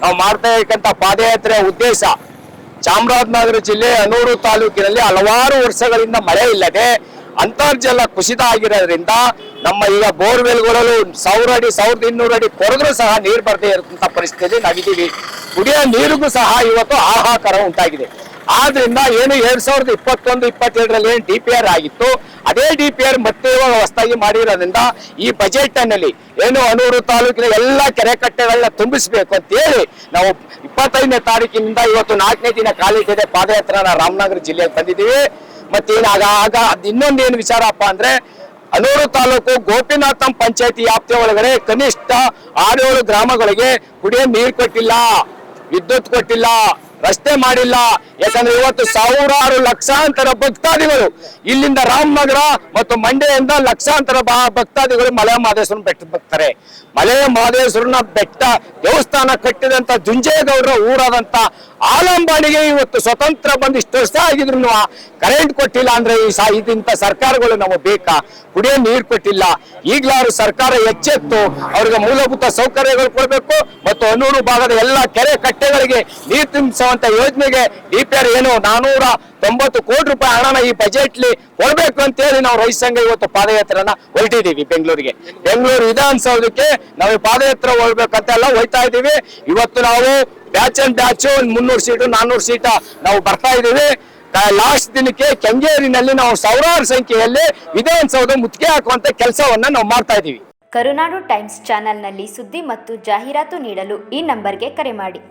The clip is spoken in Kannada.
ನಾವು ಮಾಡ್ತಾ ಇರ್ತಕ್ಕಂಥ ಪಾದಯಾತ್ರೆಯ ಉದ್ದೇಶ ಚಾಮರಾಜನಗರ ಜಿಲ್ಲೆ ಅನೂರು ತಾಲೂಕಿನಲ್ಲಿ ಹಲವಾರು ವರ್ಷಗಳಿಂದ ಮಳೆ ಇಲ್ಲದೆ ಅಂತರ್ಜಲ ಕುಸಿತ ಆಗಿರೋದ್ರಿಂದ ನಮ್ಮ ಈಗ ಬೋರ್ವೆಲ್ಗಳಲ್ಲೂ 1000 ಅಡಿ 1200 ಅಡಿ ಕೊರೆದ್ರೂ ಸಹ ನೀರು ಬರದೇ ಇರತಕ್ಕಂಥ ಪರಿಸ್ಥಿತಿಯಲ್ಲಿ ನಾವಿದ್ದೀವಿ. ಕುಡಿಯೋ ನೀರಿಗೂ ಸಹ ಇವತ್ತು ಹಾಹಾಕಾರ ಉಂಟಾಗಿದೆ. ಆದ್ರಿಂದ ಏನು 2021-22ರಲ್ಲಿ ಏನು DPR ಆಗಿತ್ತು ಅದೇ DPR ಮತ್ತೆ ಇವಾಗ ಹೊಸದಾಗಿ ಮಾಡಿರೋದ್ರಿಂದ ಈ ಬಜೆಟ್ ನಲ್ಲಿ ಏನು ಅನೂರು ತಾಲೂಕಿನ ಎಲ್ಲ ಕೆರೆ ಕಟ್ಟೆಗಳನ್ನ ತುಂಬಿಸಬೇಕು ಅಂತ ಹೇಳಿ ನಾವು 25ನೇ ತಾರೀಕಿನಿಂದ ಇವತ್ತು 4ನೇ ದಿನ ಕಾಲಿಟ್ಟಿದೆ ಪಾದಯಾತ್ರೆ ರಾಮನಗರ ಜಿಲ್ಲೆಗೆ ಬಂದಿದ್ದೀವಿ. ಮತ್ತೇನಾಗ ಇನ್ನೊಂದೇನು ವಿಚಾರಪ್ಪ ಅಂದ್ರೆ ಅನೂರು ತಾಲೂಕು ಗೋಪಿನಾಥಂ ಪಂಚಾಯತಿ ವ್ಯಾಪ್ತಿಯ ಒಳಗಡೆ ಕನಿಷ್ಠ 6-7 ಗ್ರಾಮಗಳಿಗೆ ಕುಡಿಯೋ ನೀರು ಕೊಟ್ಟಿಲ್ಲ, ವಿದ್ಯುತ್ ಕೊಟ್ಟಿಲ್ಲ, ರಸ್ತೆ ಮಾಡಿಲ್ಲ. ಯಾಕಂದ್ರೆ ಇವತ್ತು ಸಾವಿರಾರು ಲಕ್ಷಾಂತರ ಭಕ್ತಾದಿಗಳು ಇಲ್ಲಿಂದ ರಾಮನಗರ ಮತ್ತು ಮಂಡ್ಯದಿಂದ ಲಕ್ಷಾಂತರ ಭಕ್ತಾದಿಗಳು ಮಲೆ ಮಹದೇಶ್ವರನ ಬೆಟ್ಟಕ್ಕೆ ಬರ್ತಾರೆ. ಮಲೆ ಮಹದೇಶ್ವರನ ಬೆಟ್ಟ ದೇವಸ್ಥಾನ ಕಟ್ಟಿದಂತ ಜುಂಜೇಗೌಡರ ಊರಾದಂತ ಆಲಂಬಾಣಿಗೆ ಇವತ್ತು ಸ್ವತಂತ್ರ ಬಂದು ಇಷ್ಟು ವರ್ಷ ಆಗಿದ್ರು ಕರೆಂಟ್ ಕೊಟ್ಟಿಲ್ಲ ಅಂದ್ರೆ ಇಂಥ ಸರ್ಕಾರಗಳು ನಮಗೆ ಬೇಕಾ? ಕುಡಿಯೋ ನೀರು ಕೊಟ್ಟಿಲ್ಲ. ಈಗಲಾರು ಸರ್ಕಾರ ಎಚ್ಚೆತ್ತು ಅವ್ರಿಗೆ ಮೂಲಭೂತ ಸೌಕರ್ಯಗಳು ಕೊಡಬೇಕು ಮತ್ತು ಅನೂರು ಭಾಗದ ಎಲ್ಲ ಕೆರೆ ಕಟ್ಟೆಗಳಿಗೆ ನೀರು ತುಂಬಿಸುವಂತ ಯೋಜನೆಗೆ DPR ಏನು 490 ಕೋಟಿ ರೂಪಾಯಿ ಹಣನ ಈ ಬಜೆಟ್ಲಿ ಕೊಡ್ಬೇಕು ಅಂತ ಹೇಳಿ ನಾವು ರೈತ ಸಂಘ ಇವತ್ತು ಪಾದಯಾತ್ರೆನ ಹೊರಟಿದ್ದೀವಿ. ಬೆಂಗಳೂರು ವಿಧಾನಸೌಧಕ್ಕೆ ನಾವು ಪಾದಯಾತ್ರೆ ಹೋಗ್ಬೇಕಂತೆಲ್ಲ ಹೋಯ್ತಾ ಇದ್ದೀವಿ. ಇವತ್ತು ನಾವು batch and batch 300 seat 400 seat ನಾವು ಬರ್ತಾ ಇದ್ದೀವಿ. ಲಾಸ್ಟ್ ದಿನಕ್ಕೆ ಕೆಂಗೇರಿನಲ್ಲಿ ನಾವು ಸಾವಿರಾರು ಸಂಖ್ಯೆಯಲ್ಲಿ ವಿಧಾನಸೌಧ ಮುತ್ತಿಗೆ ಹಾಕುವಂತ ಕೆಲಸವನ್ನ ನಾವು ಮಾಡ್ತಾ ಇದ್ದೀವಿ. ಕರುನಾಡು ಟೈಮ್ಸ್ ಚಾನೆಲ್ನಲ್ಲಿ ಸುದ್ದಿ ಮತ್ತು ಜಾಹೀರಾತು ನೀಡಲು ಈ ನಂಬರ್ಗೆ ಕರೆ ಮಾಡಿ.